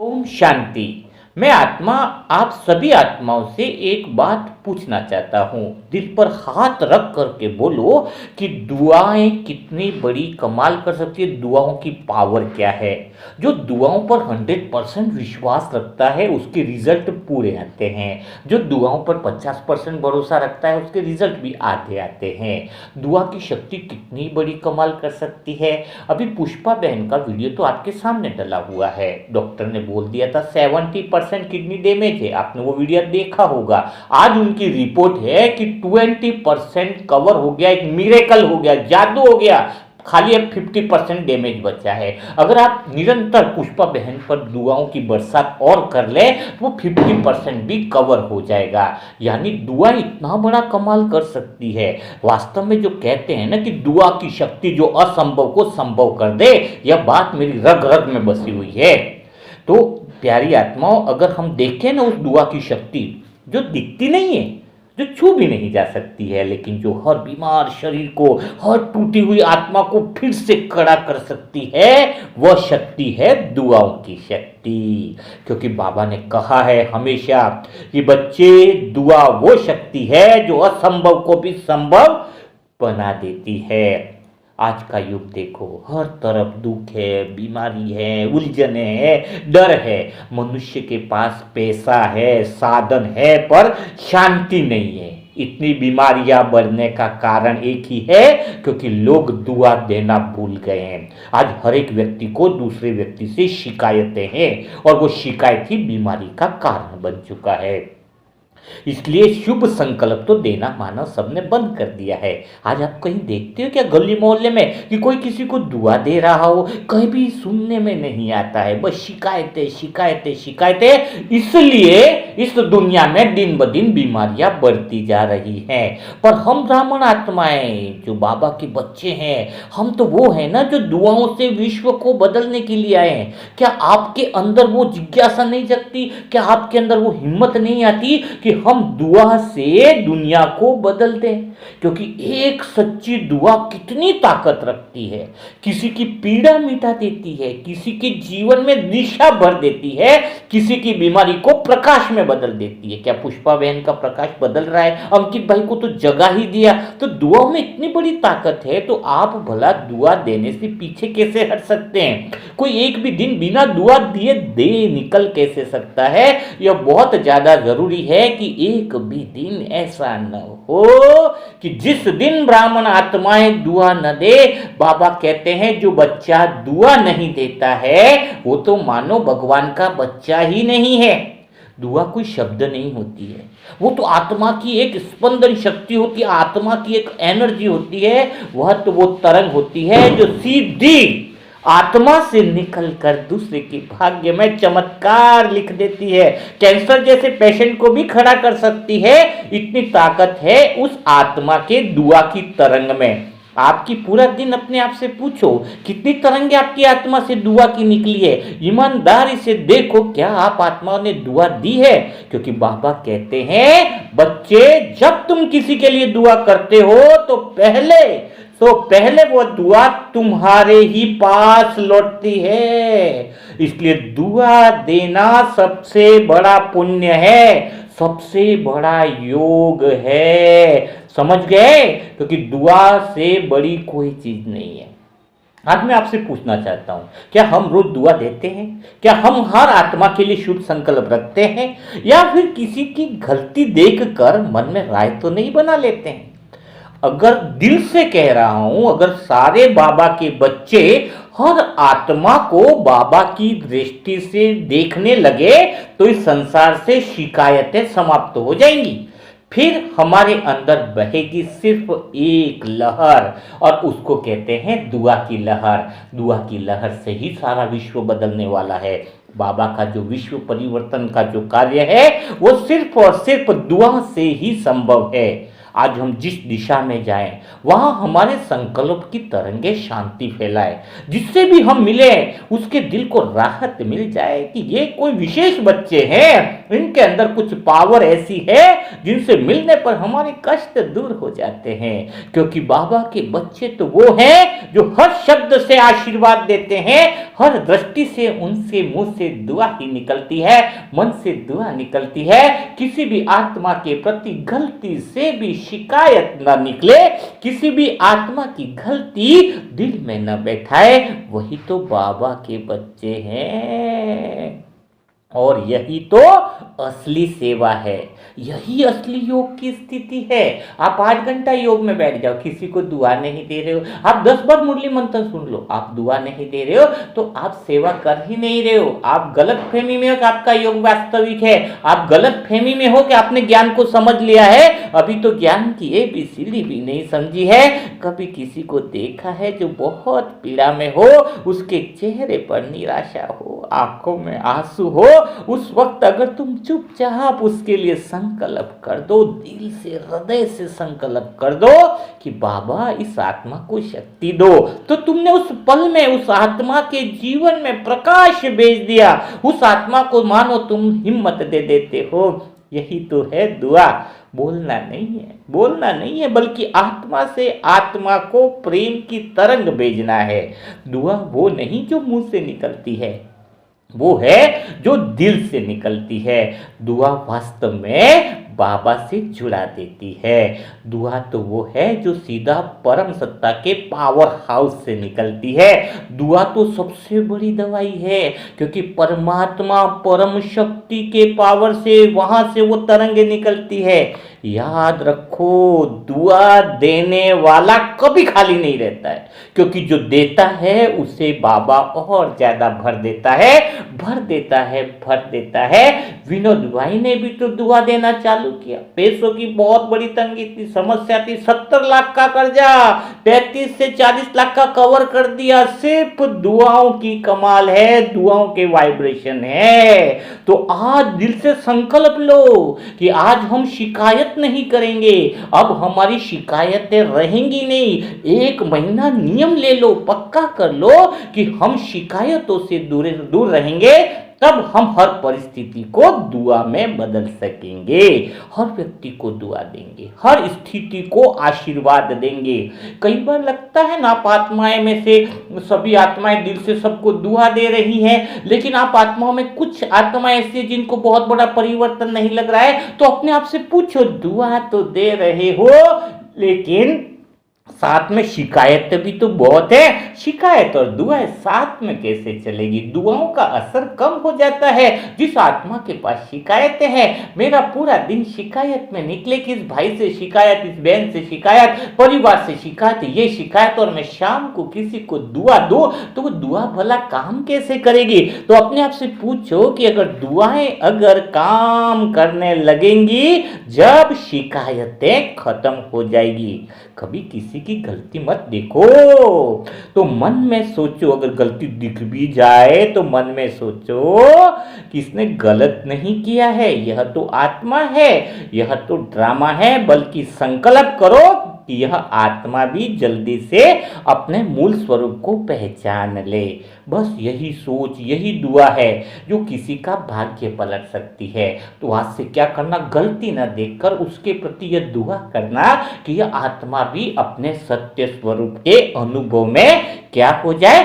ओम शांति। मैं आत्मा आप सभी आत्माओं से एक बात पूछना चाहता हूँ। दिल पर हाथ रख करके बोलो कि दुआएं कितनी बड़ी कमाल कर सकती है। दुआओं की पावर क्या है। जो दुआओं पर 100% विश्वास रखता है उसके रिजल्ट पूरे आते हैं। जो दुआओं पर 50% भरोसा रखता है उसके रिजल्ट भी आधे आते हैं। दुआ की शक्ति कितनी बड़ी कमाल कर सकती है। अभी पुष्पा बहन का वीडियो तो आपके सामने डला हुआ है। डॉक्टर ने बोल दिया था 70% किडनी डैमेज है। आपने वो वीडियो देखा होगा। आज उनकी रिपोर्ट है कि 20% कवर हो गया। एक मिरेकल हो गया, जादू हो गया। खाली अब 50% डैमेज बचा है। अगर आप निरंतर पुष्पा बहन पर दुआओं की बरसात और कर ले तो वो 50% भी कवर हो जाएगा। यानी दुआ इतना बड़ा कमाल कर सकती है। वास्तव में जो कहते हैं ना कि दुआ की शक्ति जो असंभव को संभव कर दे, यह बात मेरी रग रग में बसी हुई है। तो प्यारी आत्माओं, अगर हम देखें ना उस दुआ की शक्ति जो दिखती नहीं है, जो छू भी नहीं जा सकती है, लेकिन जो हर बीमार शरीर को, हर टूटी हुई आत्मा को फिर से खड़ा कर सकती है, वह शक्ति है दुआओं की शक्ति। क्योंकि बाबा ने कहा है हमेशा कि बच्चे, दुआ वो शक्ति है जो असंभव को भी संभव बना देती है। आज का युग देखो, हर तरफ दुख है, बीमारी है, उलझने है, डर है। मनुष्य के पास पैसा है, साधन है, पर शांति नहीं है। इतनी बीमारियां बढ़ने का कारण एक ही है, क्योंकि लोग दुआ देना भूल गए हैं। आज हर एक व्यक्ति को दूसरे व्यक्ति से शिकायतें हैं और वो शिकायत ही बीमारी का कारण बन चुका है। इसलिए शुभ संकल्प तो देना मानव सबने बंद कर दिया है। आज आप कहीं देखते हो क्या गली मोहल्ले में कि कोई किसी को दुआ दे रहा हो? कहीं भी सुनने में नहीं आता है। बस शिकायतें शिकायतें शिकायतें। इसलिए इस दुनिया में दिन ब दिन बीमारियां बढ़ती जा रही हैं। पर हम ब्राह्मण आत्माएं जो बाबा के बच्चे हैं, हम तो वो है ना जो दुआओं से विश्व को बदलने के लिए आए हैं। क्या आपके अंदर वो जिज्ञासा नहीं जगती? क्या आपके अंदर वो हिम्मत नहीं आती कि हम दुआ से दुनिया को बदल दें? क्योंकि एक सच्ची दुआ कितनी ताकत रखती है। किसी की पीड़ा मिटा देती है, किसी के जीवन में दिशा भर देती है, किसी की बीमारी को प्रकाश में बदल देती है। क्या पुष्पा बहन का प्रकाश बदल रहा है? अंकित भाई को तो जगा ही दिया। तो दुआ में इतनी बड़ी ताकत है, तो आप भला दुआ देने से पीछे कैसे हट सकते हैं? कोई एक भी दिन बिना दुआ दिए दे निकल कैसे सकता है? यह बहुत ज्यादा जरूरी है कि एक भी दिन ऐसा न हो कि जिस दिन ब्राह्मण आत्माएं दुआ न दे। बाबा कहते हैं जो बच्चा दुआ नहीं देता है वो तो मानो भगवान का बच्चा ही नहीं है। दुआ कोई शब्द नहीं होती है, वो तो आत्मा की एक स्पंदन शक्ति होती है, आत्मा की एक एनर्जी होती है। वह तो वो तरंग होती है जो सीधी आत्मा से निकलकर दूसरे के भाग्य में चमत्कार लिख देती है। कैंसर जैसे पेशेंट को भी खड़ा कर सकती है। इतनी ताकत है उस आत्मा के दुआ की तरंग में। आपकी पूरा दिन अपने आप से पूछो कितनी तरंगे आपकी आत्मा से दुआ की निकली है। ईमानदारी से देखो क्या आप आत्मा ने दुआ दी है? क्योंकि बाबा कहते हैं बच्चे, जब तुम किसी के लिए दुआ करते हो तो पहले वो दुआ तुम्हारे ही पास लौटती है। इसलिए दुआ देना सबसे बड़ा पुण्य है, सबसे बड़ा योग है। समझ गए? क्योंकि दुआ से बड़ी कोई चीज नहीं है। आज मैं आपसे पूछना चाहता हूं, क्या हम रोज दुआ देते हैं? क्या हम हर आत्मा के लिए शुभ संकल्प रखते हैं? या फिर किसी की गलती देखकर मन में राय तो नहीं बना लेते हैं? अगर दिल से कह रहा हूं, अगर सारे बाबा के बच्चे हर आत्मा को बाबा की दृष्टि से देखने लगे तो इस संसार से शिकायतें समाप्त हो जाएंगी। फिर हमारे अंदर बहेगी सिर्फ एक लहर और उसको कहते हैं दुआ की लहर। दुआ की लहर से ही सारा विश्व बदलने वाला है। बाबा का जो विश्व परिवर्तन का जो कार्य है वो सिर्फ और सिर्फ दुआ से ही संभव है। आज हम जिस दिशा में जाएं वहां हमारे संकल्प की तरंगे शांति फैलाए। जिससे भी हम मिले उसके दिल को राहत मिल जाए कि ये कोई विशेष बच्चे हैं, इनके अंदर कुछ पावर ऐसी है जिनसे मिलने पर हमारे कष्ट दूर हो जाते हैं। क्योंकि बाबा के बच्चे तो वो हैं जो हर शब्द से आशीर्वाद देते हैं, हर दृष्टि से उनसे मुंह से दुआ ही निकलती है, मन से दुआ निकलती है। किसी भी आत्मा के प्रति गलती से भी शिकायत न निकले, किसी भी आत्मा की गलती दिल में न बैठाए, वही तो बाबा के बच्चे हैं। और यही तो असली सेवा है, यही असली योग की स्थिति है। आप 8 घंटा योग में बैठ जाओ, किसी को दुआ नहीं दे रहे हो, आप 10 बार मुरली मंत्र सुन लो, आप दुआ नहीं दे रहे हो, तो आप सेवा कर ही नहीं रहे हो। आप गलत फहमी में हो कि आपका योग वास्तविक है, आप गलत फहमी में हो कि आपने ज्ञान को समझ लिया है, अभी तो ज्ञान की ABCD भी नहीं समझी है। कभी किसी को देखा है जो बहुत पीड़ा में हो, उसके चेहरे पर निराशा हो, आंखों में आंसू हो, उस वक्त अगर तुम चुपचाप उसके लिए संकल्प कर दो, दिल से हृदय से संकल्प कर दो कि बाबा इस आत्मा को शक्ति दो, तो तुमने उस पल में उस आत्मा के जीवन में प्रकाश भेज दिया। उस आत्मा को मानो तुम हिम्मत दे देते हो। यही तो है दुआ। बोलना नहीं है, बल्कि आत्मा से आत्मा को प्रेम की तरंग भेजना है। दुआ वो नहीं जो मुंह से निकलती है, वो है जो दिल से निकलती है। दुआ वास्तव में बाबा से जुड़ा देती है। दुआ तो वो है जो सीधा परम सत्ता के पावर हाउस से निकलती है। दुआ तो सबसे बड़ी दवाई है, क्योंकि परमात्मा परम शक्ति के पावर से वहां से वो तरंगे निकलती है। याद रखो, दुआ देने वाला कभी खाली नहीं रहता है, क्योंकि जो देता है उसे बाबा और ज्यादा भर देता है। विनोद भाई ने भी तो दुआ देना चालू किया। पैसों की बहुत बड़ी तंगी थी, समस्या थी, 70 लाख का कर्जा 33 से 40 लाख का कवर कर दिया। सिर्फ दुआओं की कमाल है, दुआओं के वाइब्रेशन है। तो आज दिल से संकल्प लो कि आज हम शिकायत नहीं करेंगे, अब हमारी शिकायतें रहेंगी नहीं। 1 महीना नियम ले लो, पक्का कर लो कि हम शिकायतों से दूर रहेंगे, तब हम हर परिस्थिति को दुआ में बदल सकेंगे। हर व्यक्ति को दुआ देंगे, हर स्थिति को आशीर्वाद देंगे। कई बार लगता है ना, आप आत्माएं में से सभी आत्माएं दिल से सबको दुआ दे रही हैं, लेकिन आप आत्माओं में कुछ आत्माएं ऐसी जिनको बहुत बड़ा परिवर्तन नहीं लग रहा है, तो अपने आप से पूछो, दुआ तो दे रहे हो, लेकिन साथ में शिकायत भी तो बहुत है। शिकायत और दुआ साथ में कैसे चलेगी? दुआओं का असर कम हो जाता है। जिस आत्मा के पास शिकायतें हैं, मेरा पूरा दिन शिकायत में निकले कि इस भाई से शिकायत, इस बहन से शिकायत, परिवार से शिकायत, ये शिकायत, और मैं शाम को किसी को दुआ दूं तो वो दुआ भला काम कैसे करेगी? तो अपने आप से पूछो कि अगर दुआएं अगर काम करने लगेंगी, जब शिकायतें खत्म हो जाएगी। कभी किसी की गलती मत देखो, तो मन में सोचो, अगर गलती दिख भी जाए तो मन में सोचो कि इसने गलत नहीं किया है, यह तो आत्मा है, यह तो ड्रामा है। बल्कि संकल्प करो कि यह आत्मा भी जल्दी से अपने मूल स्वरूप को पहचान ले। बस यही सोच, यही दुआ है जो किसी का भाग्य पलट सकती है। तो आज से क्या करना, गलती न देखकर उसके प्रति यह दुआ करना कि यह आत्मा भी अपने सत्य स्वरूप के अनुभव में क्या हो जाए,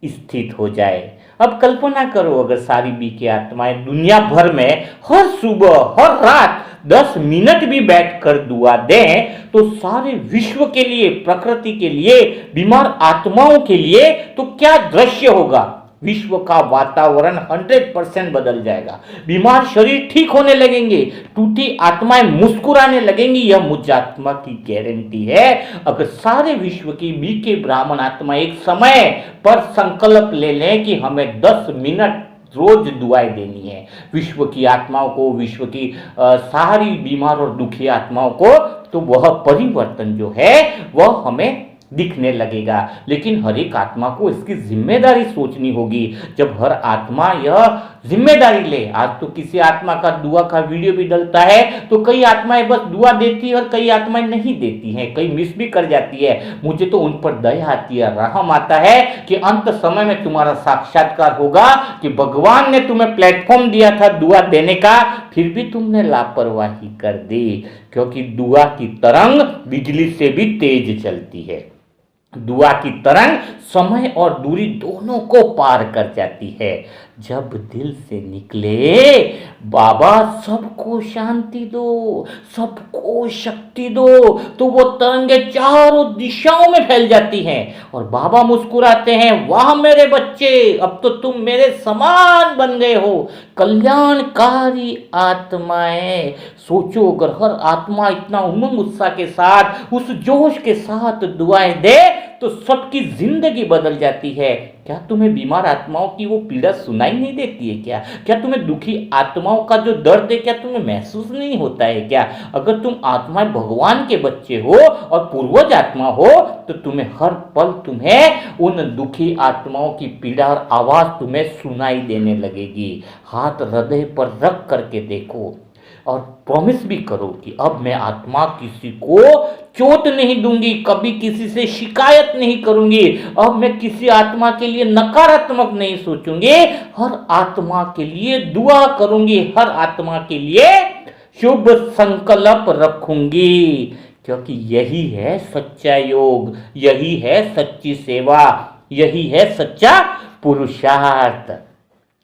स्थित हो जाए। अब कल्पना करो, अगर सारी बी की आत्माएं दुनिया भर में हर सुबह हर रात 10 मिनट भी बैठकर दुआ दें, तो सारे विश्व के लिए, प्रकृति के लिए, बीमार आत्माओं के लिए तो क्या दृश्य होगा। विश्व का वातावरण 100% बदल जाएगा। बीमार शरीर ठीक होने लगेंगे, टूटी आत्माएं मुस्कुराने लगेंगी। यह मुझ आत्मा की गारंटी है। अगर सारे विश्व की बीके ब्राह्मण आत्मा एक समय पर संकल्प ले लें कि हमें 10 मिनट रोज दुआएं देनी है विश्व की आत्माओं को, विश्व की सारी बीमार और दुखी आत्माओं को, तो वह परिवर्तन जो है वह हमें दिखने लगेगा। लेकिन हर एक आत्मा को इसकी जिम्मेदारी सोचनी होगी। जब हर आत्मा यह जिम्मेदारी ले, आज तो किसी आत्मा का दुआ का वीडियो भी डलता है, तो कई आत्माएं बस दुआ देती है और कई आत्माएं नहीं देती हैं, कई मिस भी कर जाती है। मुझे तो उन पर दया आती है, रहम आता है कि अंत समय में तुम्हारा साक्षात्कार होगा कि भगवान ने तुम्हें प्लेटफॉर्म दिया था दुआ देने का, फिर भी तुमने लापरवाही कर दी। क्योंकि दुआ की तरंग बिजली से भी तेज चलती है। दुआ की तरंग समय और दूरी दोनों को पार कर जाती है। जब दिल से निकले, बाबा सबको शांति दो, सबको शक्ति दो, तो वो तरंगे चारों दिशाओं में फैल जाती हैं और बाबा मुस्कुराते हैं, वाह मेरे बच्चे, अब तो तुम मेरे समान बन गए हो, कल्याणकारी आत्माएं। सोचो अगर हर आत्मा इतना उमंग उत्साह के साथ, उस जोश के साथ दुआएं दे तो सबकी जिंदगी बदल जाती है। क्या तुम्हें बीमार आत्माओं की वो पीड़ा सुनाई नहीं देती है क्या? क्या तुम्हें दुखी आत्माओं का जो दर्द है क्या तुम्हें महसूस नहीं होता है क्या? अगर तुम आत्माएं भगवान के बच्चे हो और पूर्वज आत्मा हो तो तुम्हें हर पल तुम्हें उन दुखी आत्माओं की पीड़ा और आवाज तुम्हें सुनाई देने लगेगी। हाथ हृदय पर रख करके देखो और प्रॉमिस भी करो कि अब मैं आत्मा किसी को चोट नहीं दूंगी, कभी किसी से शिकायत नहीं करूंगी, अब मैं किसी आत्मा के लिए नकारात्मक नहीं सोचूंगी, हर आत्मा के लिए दुआ करूंगी, हर आत्मा के लिए शुभ संकल्प रखूंगी, क्योंकि यही है सच्चा योग, यही है सच्ची सेवा, यही है सच्चा पुरुषार्थ।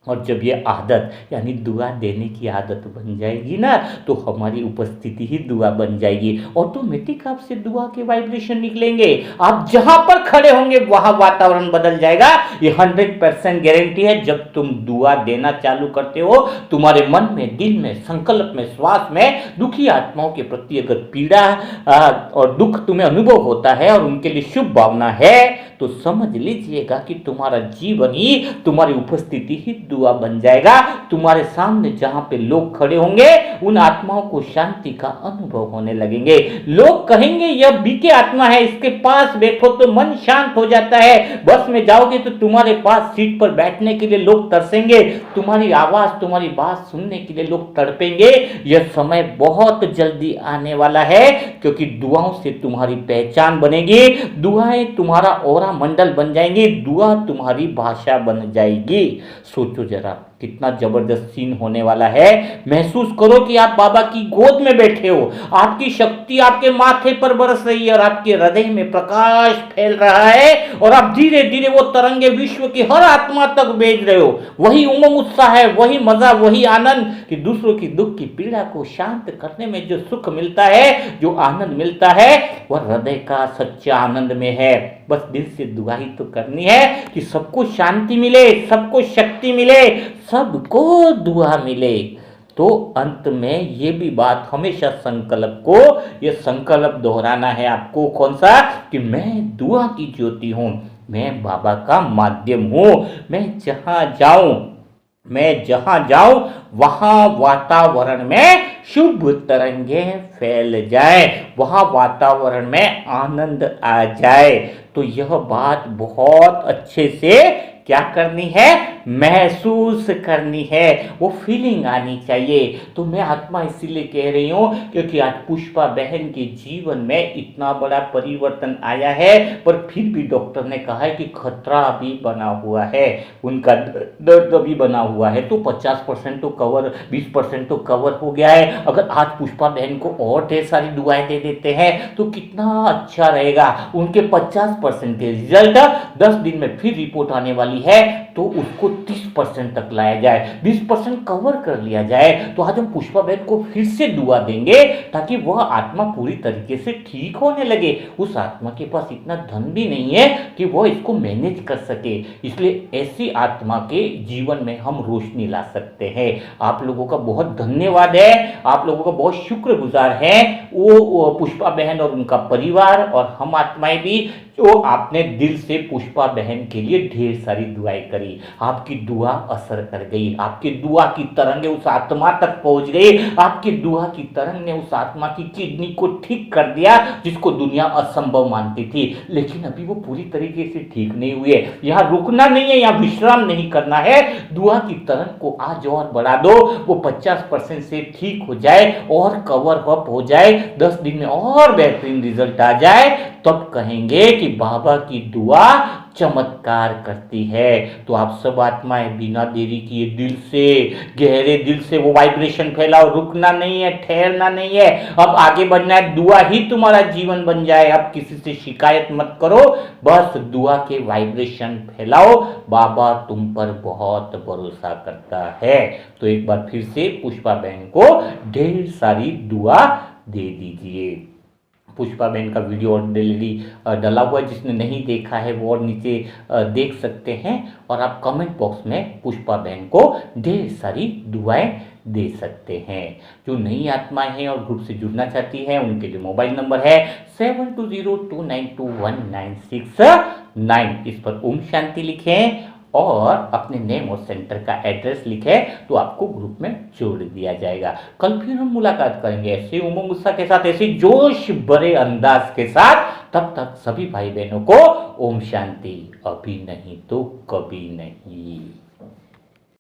और जब ये आदत यानी दुआ देने की आदत बन जाएगी ना, तो हमारी उपस्थिति ही दुआ बन जाएगी। ऑटोमेटिक आपसे दुआ के वाइब्रेशन निकलेंगे, आप जहां पर खड़े होंगे वहां वातावरण बदल जाएगा। ये 100% गारंटी है। जब तुम दुआ देना चालू करते हो, तुम्हारे मन में, दिल में, संकल्प में, श्वास में दुखी आत्माओं के प्रति अगर पीड़ा और दुख तुम्हें अनुभव होता है और उनके लिए शुभ भावना है, तो समझ लीजिएगा कि तुम्हारा जीवन ही, तुम्हारी उपस्थिति ही दुआ बन जाएगा। तुम्हारे सामने जहां पे लोग खड़े होंगे उन आत्माओं को शांति का अनुभव होने लगेंगे। लोग कहेंगे यह बीके आत्मा है, इसके पास बैठो तो मन शांत हो जाता है। बस में जाओगे तो तुम्हारे पास सीट पर बैठने के लिए लोग तरसेंगे, तुम्हारी आवाज, तुम्हारी बात सुनने के लिए लोग तड़पेंगे। यह समय बहुत जल्दी आने वाला है, क्योंकि दुआओं से तुम्हारी पहचान बनेगी, दुआएं तुम्हारा औरा मंडल बन जाएंगी, दुआ तुम्हारी भाषा बन जाएगी। सोचो जरा कितना जबरदस्त सीन होने वाला है। महसूस करो कि आप बाबा की गोद में बैठे हो, आपकी शक्ति आपके माथे पर बरस रही है और आपके हृदय में प्रकाश फैल रहा है और आप धीरे धीरे वो तरंगे विश्व की हर आत्मा तक भेज रहे हो। वही उमंग उत्साह है, वही मजा, वही आनंद कि दूसरों की दुख की पीड़ा को शांत करने में जो सुख मिलता है, जो आनंद मिलता है, वह हृदय का सच्चा आनंद में है। बस दिल से दुआ ही तो करनी है कि सबको शांति मिले, सबको शक्ति मिले, सबको दुआ मिले। तो अंत में ये भी बात हमेशा संकल्प को, ये संकल्प दोहराना है आपको। कौन सा? कि मैं दुआ की ज्योति हूं, मैं बाबा का माध्यम हूं। मैं जहां जाऊं वहां वातावरण में शुभ तरंगें फैल जाए, वहां वातावरण में आनंद आ जाए। तो यह बात बहुत अच्छे से क्या करनी है? महसूस करनी है, वो फीलिंग आनी चाहिए। तो मैं आत्मा इसीलिए कह रही हूं क्योंकि आज पुष्पा बहन के जीवन में इतना बड़ा परिवर्तन आया है, पर फिर भी डॉक्टर ने कहा है कि खतरा अभी बना हुआ है, उनका दर्द अभी बना हुआ है। तो 50% तो कवर, 20% तो कवर हो गया है। अगर आज पुष्पा बहन को और ढेर सारी दुआएं दे देते हैं तो कितना अच्छा रहेगा। उनके 50% के रिजल्ट 10 दिन में फिर रिपोर्ट आने वाली है, तो उसको 30% तक लाया जाए, 20% कवर कर लिया जाए। तो आज हम पुष्पा बहन को फिर से दुआ देंगे ताकि वह आत्मा पूरी तरीके से ठीक होने लगे। उस आत्मा के पास इतना धन भी नहीं है कि वह इसको मैनेज कर सके, इसलिए ऐसी आत्मा के जीवन में हम रोशनी ला सकते हैं। आप लोगों का बहुत धन्यवाद है, आप लोगों का बहुत शुक्रगुजार है वो पुष्पा बहन और उनका परिवार और हम आत्माएं भी, जो आपने दिल से पुष्पा बहन के लिए ढेर सारी दुआएं करी। आपकी दुआ असर कर गई, आपकी दुआ की तरंगें उस आत्मा तक पहुंच गई, आपकी दुआ की तरंग ने उस आत्मा की किडनी को ठीक कर दिया जिसको दुनिया असंभव मानती थी। लेकिन अभी वो पूरी तरीके से ठीक नहीं हुए। यहाँ रुकना नहीं है, यहाँ विश्राम नहीं करना है। दुआ की तरंग को आज और बढ़ा दो, वो 50% से ठीक हो जाए और कवर अप हो जाए, 10 दिन में और बेहतरीन रिजल्ट आ जाए। तब कहेंगे कि बाबा की दुआ चमत्कार करती है। तो आप सब आत्माएं बिना देरी किए दिल से, गहरे दिल से वो वाइब्रेशन फैलाओ। रुकना नहीं है, ठहरना नहीं है, अब आगे बढ़ना है। दुआ ही तुम्हारा जीवन बन जाए। अब किसी से शिकायत मत करो, बस दुआ के वाइब्रेशन फैलाओ। बाबा तुम पर बहुत भरोसा करता है। तो एक बार फिर से पुष्पा बहन को ढेर सारी दुआ दे दीजिए। पुष्पा बहन का वीडियो ऑलरेडी डला हुआ है, जिसने नहीं देखा है वो और नीचे देख सकते हैं। और आप कमेंट बॉक्स में पुष्पा बहन को ढेर सारी दुआएं दे सकते हैं। जो नई आत्माएं हैं और ग्रुप से जुड़ना चाहती हैं उनके लिए मोबाइल नंबर है 7202921969। इस पर ओम शांति लिखें और अपने नेम और सेंटर का एड्रेस लिखें तो आपको ग्रुप में जोड़ दिया जाएगा। कल फिर हम मुलाकात करेंगे ऐसे उमंग उत्साह के साथ, ऐसे जोश भरे अंदाज के साथ। तब तक सभी भाई बहनों को ओम शांति। अभी नहीं तो कभी नहीं।